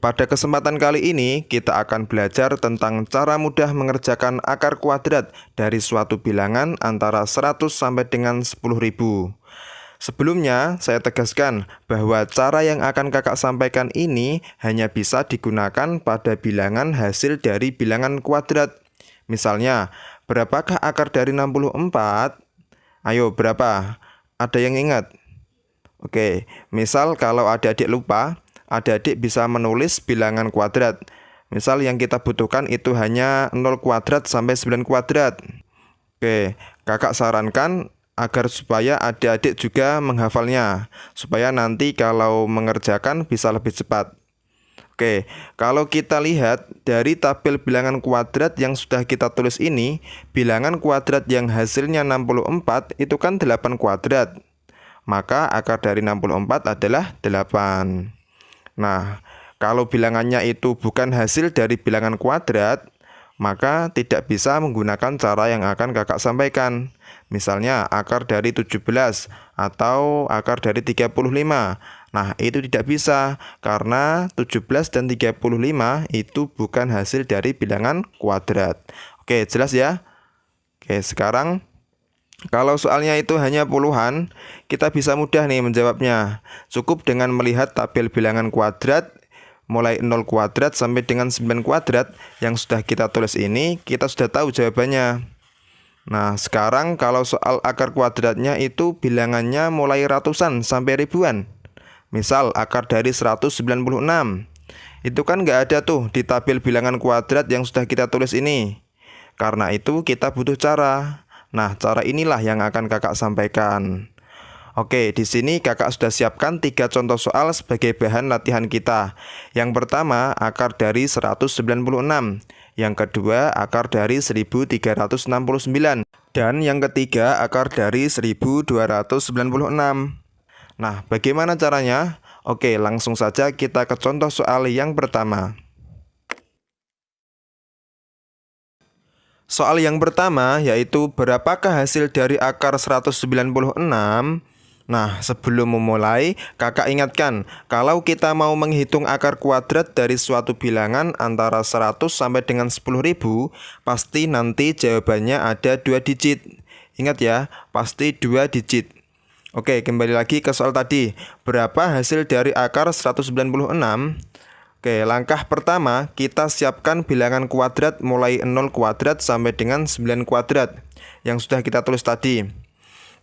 Pada kesempatan kali ini, kita akan belajar tentang cara mudah mengerjakan akar kuadrat dari suatu bilangan antara 100 sampai dengan 10.000. Sebelumnya, saya tegaskan bahwa cara yang akan kakak sampaikan ini hanya bisa digunakan pada bilangan hasil dari bilangan kuadrat. Misalnya, berapakah akar dari 64? Ayo, berapa? Ada yang ingat? Oke, misal kalau adik-adik lupa, adik-adik bisa menulis bilangan kuadrat. Misal yang kita butuhkan itu hanya 0 kuadrat sampai 9 kuadrat. Oke, kakak sarankan agar supaya adik-adik juga menghafalnya, supaya nanti kalau mengerjakan bisa lebih cepat. Oke, kalau kita lihat dari tabel bilangan kuadrat yang sudah kita tulis ini, bilangan kuadrat yang hasilnya 64 itu kan 8 kuadrat. Maka akar dari 64 adalah 8. Nah, kalau bilangannya itu bukan hasil dari bilangan kuadrat, maka tidak bisa menggunakan cara yang akan kakak sampaikan. Misalnya akar dari 17 atau akar dari 35. Nah, itu tidak bisa karena 17 dan 35 itu bukan hasil dari bilangan kuadrat. Oke, jelas ya? Oke, sekarang kalau soalnya itu hanya puluhan, kita bisa mudah nih menjawabnya. Cukup dengan melihat tabel bilangan kuadrat mulai 0 kuadrat sampai dengan 9 kuadrat yang sudah kita tulis ini, kita sudah tahu jawabannya. Nah, sekarang kalau soal akar kuadratnya itu bilangannya mulai ratusan sampai ribuan. Misal akar dari 196. Itu kan nggak ada tuh di tabel bilangan kuadrat yang sudah kita tulis ini. Karena itu kita butuh cara. Nah, cara inilah yang akan kakak sampaikan. Oke, di sini kakak sudah siapkan 3 contoh soal sebagai bahan latihan kita. Yang pertama, akar dari 196. Yang kedua, akar dari 1369. Dan yang ketiga, akar dari 1296. Nah, bagaimana caranya? Oke, langsung saja kita ke contoh soal yang pertama. Soal yang pertama yaitu berapakah hasil dari akar 196? Nah, sebelum memulai, kakak ingatkan, kalau kita mau menghitung akar kuadrat dari suatu bilangan antara 100 sampai dengan 10.000, pasti nanti jawabannya ada 2 digit. Ingat ya, pasti 2 digit. Oke, kembali lagi ke soal tadi. Berapa hasil dari akar 196? Oke, langkah pertama, kita siapkan bilangan kuadrat mulai 0 kuadrat sampai dengan 9 kuadrat yang sudah kita tulis tadi.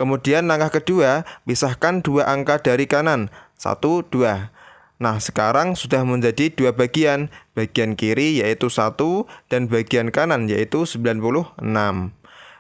Kemudian langkah kedua, pisahkan 2 angka dari kanan, 1, 2. Nah, sekarang sudah menjadi 2 bagian. Bagian kiri yaitu 1 dan bagian kanan yaitu 96.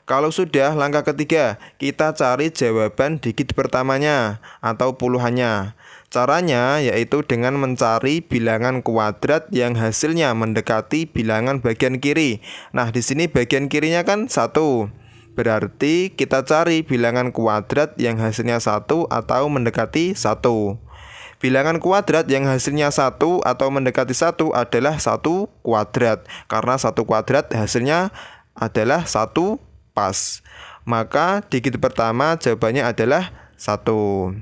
Kalau sudah, langkah ketiga, kita cari jawaban digit pertamanya atau puluhannya. Caranya yaitu dengan mencari bilangan kuadrat yang hasilnya mendekati bilangan bagian kiri. Nah, di sini bagian kirinya kan 1. Berarti kita cari bilangan kuadrat yang hasilnya 1 atau mendekati 1. Bilangan kuadrat yang hasilnya 1 atau mendekati 1 adalah 1 kuadrat. Karena 1 kuadrat hasilnya adalah 1 pas. Maka digit pertama jawabannya adalah 1.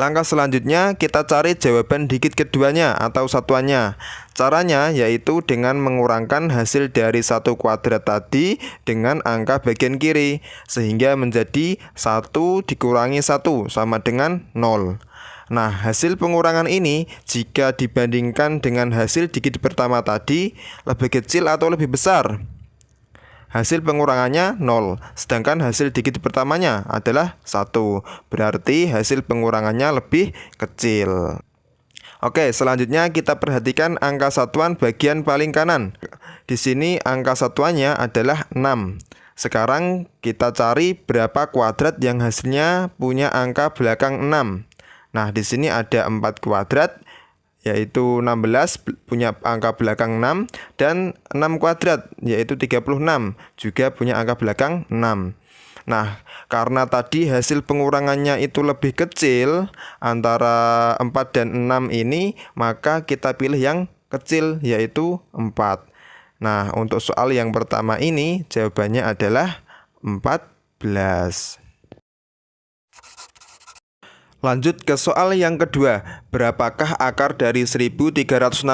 Langkah selanjutnya kita cari jawaban digit keduanya atau satuannya. Caranya yaitu dengan mengurangkan hasil dari 1 kuadrat tadi dengan angka bagian kiri, sehingga menjadi 1 dikurangi 1 sama dengan 0. Nah, hasil pengurangan ini jika dibandingkan dengan hasil digit pertama tadi lebih kecil atau lebih besar? Hasil pengurangannya 0, sedangkan hasil digit pertamanya adalah 1. Berarti hasil pengurangannya lebih kecil. Oke, selanjutnya kita perhatikan angka satuan bagian paling kanan. Di sini angka satuannya adalah 6. Sekarang kita cari berapa kuadrat yang hasilnya punya angka belakang 6. Nah, di sini ada 4 kuadrat, yaitu 16 punya angka belakang 6 dan 6 kuadrat yaitu 36 juga punya angka belakang 6. Nah, karena tadi hasil pengurangannya itu lebih kecil antara 4 dan 6 ini, maka kita pilih yang kecil yaitu 4. Nah, untuk soal yang pertama ini jawabannya adalah 14. Lanjut ke soal yang kedua. Berapakah akar dari 1369?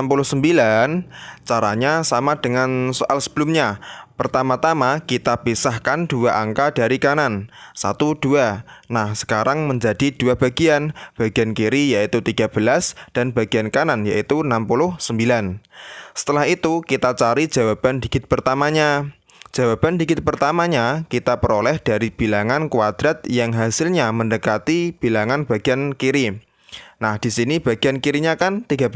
Caranya sama dengan soal sebelumnya. Pertama-tama kita pisahkan dua angka dari kanan, 1, 2. Nah, sekarang menjadi dua bagian. Bagian kiri yaitu 13 dan bagian kanan yaitu 69. Setelah itu kita cari jawaban digit pertamanya. Jawaban digit pertamanya kita peroleh dari bilangan kuadrat yang hasilnya mendekati bilangan bagian kiri. Nah, di sini bagian kirinya kan 13.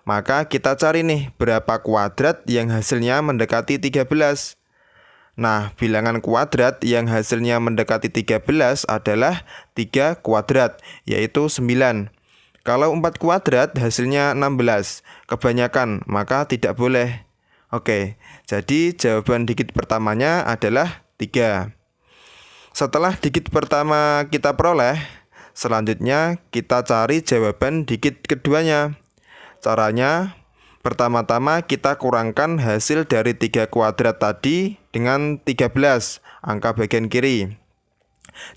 Maka kita cari nih berapa kuadrat yang hasilnya mendekati 13. Nah, bilangan kuadrat yang hasilnya mendekati 13 adalah 3 kuadrat, yaitu 9. Kalau 4 kuadrat hasilnya 16. Kebanyakan, maka tidak boleh. Oke, jadi jawaban digit pertamanya adalah 3. Setelah digit pertama kita peroleh, selanjutnya kita cari jawaban digit keduanya. Caranya, pertama-tama kita kurangkan hasil dari 3 kuadrat tadi dengan 13, angka bagian kiri.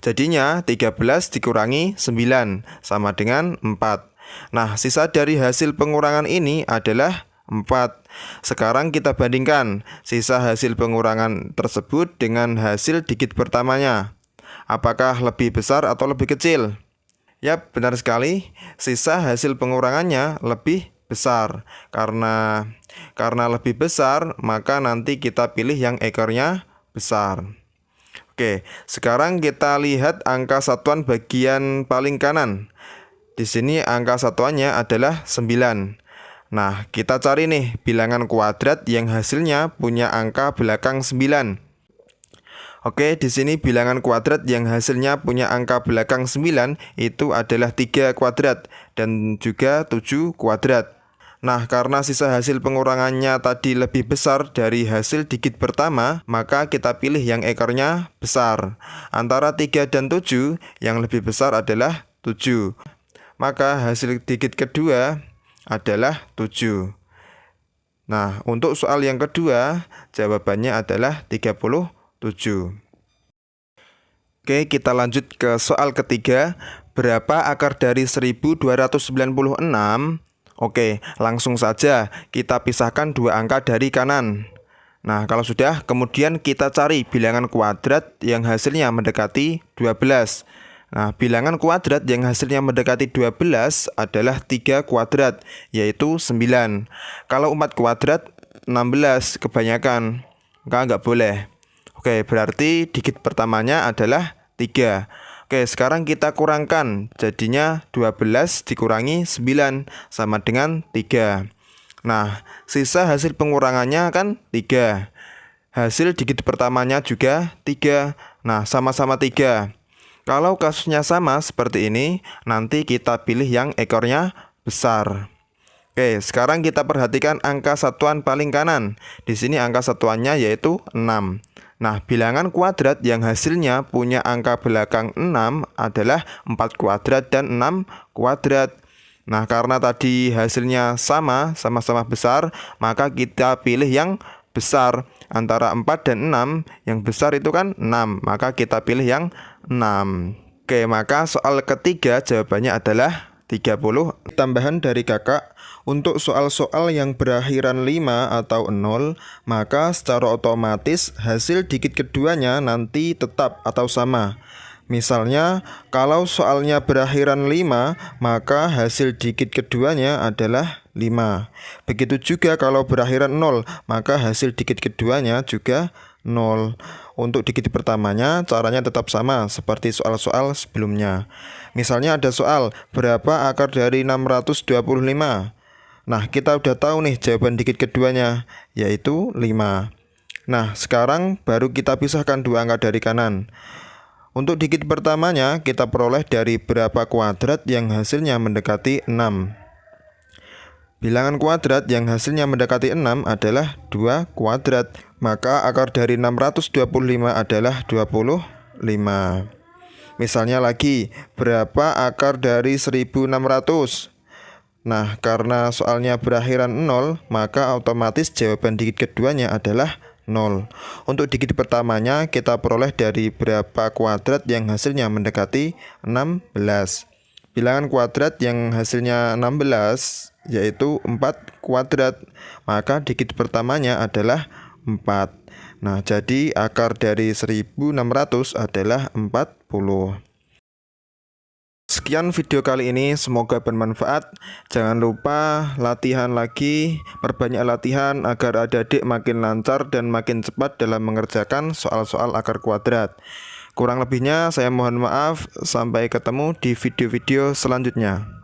Jadinya 13 dikurangi 9 sama dengan 4. Nah, sisa dari hasil pengurangan ini adalah 4. Sekarang kita bandingkan sisa hasil pengurangan tersebut dengan hasil digit pertamanya. Apakah lebih besar atau lebih kecil? Yap, benar sekali. Sisa hasil pengurangannya lebih besar. Karena lebih besar, maka nanti kita pilih yang ekornya besar. Oke, sekarang kita lihat angka satuan bagian paling kanan. Di sini angka satuannya adalah 9. Nah, kita cari nih bilangan kuadrat yang hasilnya punya angka belakang 9. Oke, di sini bilangan kuadrat yang hasilnya punya angka belakang 9 itu adalah 3 kuadrat dan juga 7 kuadrat. Nah, karena sisa hasil pengurangannya tadi lebih besar dari hasil digit pertama, maka kita pilih yang ekornya besar. Antara 3 dan 7, yang lebih besar adalah 7. Maka hasil digit kedua adalah 7. Nah, untuk soal yang kedua, jawabannya adalah 37. Oke, kita lanjut ke soal ketiga. Berapa akar dari 1296? Oke, langsung saja kita pisahkan dua angka dari kanan. Nah, kalau sudah, kemudian kita cari bilangan kuadrat yang hasilnya mendekati 12. Nah, bilangan kuadrat yang hasilnya mendekati 12 adalah 3 kuadrat, yaitu 9. Kalau 4 kuadrat, 16, kebanyakan. Nggak boleh. Oke, berarti digit pertamanya adalah 3. Oke, sekarang kita kurangkan. Jadinya 12 dikurangi 9 sama dengan 3. Nah, sisa hasil pengurangannya kan 3. Hasil digit pertamanya juga 3. Nah, sama-sama 3. Kalau kasusnya sama seperti ini, nanti kita pilih yang ekornya besar. Oke, sekarang kita perhatikan angka satuan paling kanan. Di sini angka satuannya yaitu 6. Nah, bilangan kuadrat yang hasilnya punya angka belakang 6 adalah 4 kuadrat dan 6 kuadrat. Nah, karena tadi hasilnya sama-sama besar, maka kita pilih yang besar. Antara 4 dan 6, yang besar itu kan 6, maka kita pilih yang 6. Oke, maka soal ketiga jawabannya adalah 30. Tambahan dari kakak, untuk soal-soal yang berakhiran 5 atau 0, maka secara otomatis hasil digit keduanya nanti tetap atau sama. Misalnya, kalau soalnya berakhiran 5, maka hasil digit keduanya adalah 5. Begitu juga kalau berakhiran 0, maka hasil digit keduanya juga 0. Untuk digit pertamanya, caranya tetap sama seperti soal-soal sebelumnya. Misalnya ada soal, berapa akar dari 625? Nah, kita udah tahu nih jawaban digit keduanya, yaitu 5. Nah, sekarang baru kita pisahkan dua angka dari kanan. Untuk digit pertamanya kita peroleh dari berapa kuadrat yang hasilnya mendekati 6. Bilangan kuadrat yang hasilnya mendekati 6 adalah 2 kuadrat. Maka akar dari 625 adalah 25. Misalnya lagi, berapa akar dari 1600? Nah, karena soalnya berakhiran 0, maka otomatis jawaban digit keduanya adalah 0. Untuk digit pertamanya kita peroleh dari berapa kuadrat yang hasilnya mendekati 16. bilangan kuadrat yang hasilnya 16, yaitu 4 kuadrat. Maka digit pertamanya adalah 4. Nah, jadi akar dari 1600 adalah 40. Sekian video kali ini, semoga bermanfaat. Jangan lupa latihan lagi, perbanyak latihan agar adik-adik makin lancar dan makin cepat dalam mengerjakan soal-soal akar kuadrat. Kurang lebihnya saya mohon maaf, sampai ketemu di video-video selanjutnya.